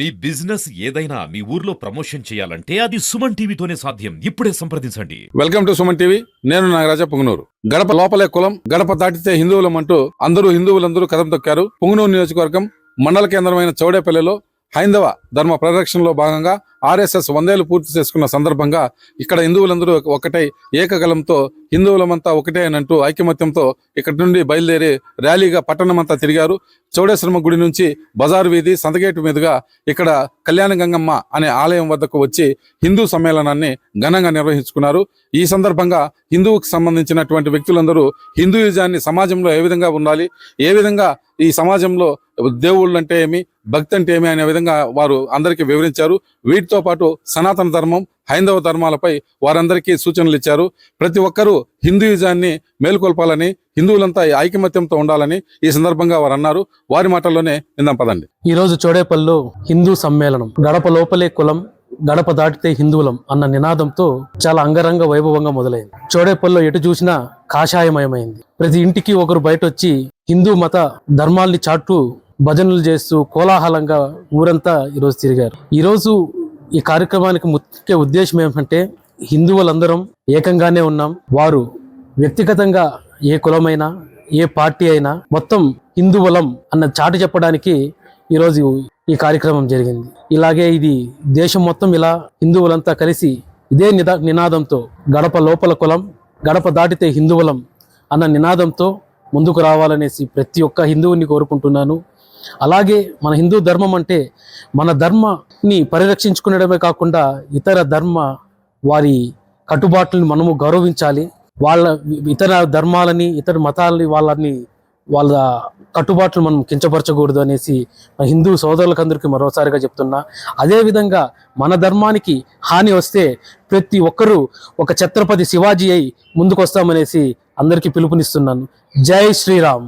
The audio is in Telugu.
మీ బిజినెస్ ఏదైనా మీ ఊర్లో ప్రమోషన్ చేయాలంటే అది సుమన్ టీవీతోనే సాధ్యం. ఇప్పుడే సంప్రదించండి. Welcome to Suman TV. నేను నాగరాజ పుంగనూరు. గడప లోపలే కులం, గడప దాటితే హిందువులం అంటూ హిందువులందరూ కదం తొక్కారు. పుంగనూరు నియోజకవర్గం మండల కేంద్రమైన చౌడేపల్లిలో హైందవ ధర్మ ప్రదక్షిణలో భాగంగా ఆర్ఎస్ఎస్ 100 ఏళ్లు పూర్తి చేసుకున్న సందర్భంగా ఇక్కడ హిందువులందరూ ఒకటై ఏకగలంతో హిందువులమంతా ఒకటే అని అంటూ ఐకమత్యంతో ఇక్కడి నుండి బయలుదేరి ర్యాలీగా పట్టణమంతా తిరిగారు. చౌడేశ్వరమ్మ గుడి నుంచి బజారు వీధి సంతగేటు మీదుగా ఇక్కడ కళ్యాణ గంగమ్మ అనే ఆలయం వద్దకు వచ్చి హిందూ సమ్మేళనాన్ని ఘనంగా నిర్వహించుకున్నారు. ఈ సందర్భంగా హిందువుకు సంబంధించినటువంటి వ్యక్తులందరూ హిందూయిజాన్ని సమాజంలో ఏ విధంగా ఉండాలి, ఏ విధంగా ఈ సమాజంలో దేవుళ్ళు అంటే ఏమి, భక్తి అంటే ఏమి అనే విధంగా వారు అందరికీ వివరించారు. వీటితో పాటు సనాతన ధర్మం, హైందవ ధర్మాలపై వారందరికీ సూచనలు ఇచ్చారు. ప్రతి ఒక్కరూ హిందూయిజాన్ని మేలుకొల్పాలని, హిందువులంతా ఐకమత్యంతో ఉండాలని ఈ సందర్భంగా వారు అన్నారు. వారి మాటల్లోనే విందాం పదండి. ఈ రోజు చౌడేపల్లిలో హిందూ సమ్మేళనం గడప లోపలే కులం, గడప దాటితే హిందువులం అన్న నినాదంతో చాలా అంగరంగ వైభవంగా మొదలైంది. చౌడేపల్లిలో ఎటు చూసినా కాషాయమయమైంది. ప్రతి ఇంటికి ఒకరు బయట వచ్చి హిందూ మత ధర్మాల్ని చాటు భజనలు చేస్తూ కోలాహలంగా ఊరంతా ఈరోజు తిరిగారు. ఈరోజు ఈ కార్యక్రమానికి ముఖ్య ఉద్దేశం ఏమిటంటే హిందువులందరం ఏకంగానే ఉన్నాం. వారు వ్యక్తిగతంగా ఏ కులమైనా, ఏ పార్టీ అయినా మొత్తం హిందువులం అన్న చాటు చెప్పడానికి ఈరోజు ఈ కార్యక్రమం జరిగింది. ఇలాగే ఇది దేశం మొత్తం ఇలా హిందువులంతా కలిసి ఇదే నినాదంతో గడప లోపల కులం, గడప దాటితే హిందువులం అన్న నినాదంతో ముందుకు రావాలనేసి ప్రతి ఒక్క హిందువుని కోరుకుంటున్నాను. అలాగే మన హిందూ ధర్మం అంటే మన ధర్మాన్ని పరిరక్షించుకునడమే కాకుండా ఇతర ధర్మ వారి కట్టుబాట్లని మనము గౌరవించాలి. వాళ్ళ ఇతర ధర్మాలని, ఇతర మతాలని, వాళ్ళ కట్టుబాట్లు మనం కించపరచకూడదు అనేసి హిందూ సోదరులకు అందరికీ మరోసారిగా చెప్తున్నా. అదేవిధంగా మన ధర్మానికి హాని వస్తే ప్రతి ఒక్కరూ ఒక ఛత్రపతి శివాజీ అయి ముందుకు వస్తామనేసి అందరికీ పిలుపునిస్తున్నాను. జై శ్రీరామ్.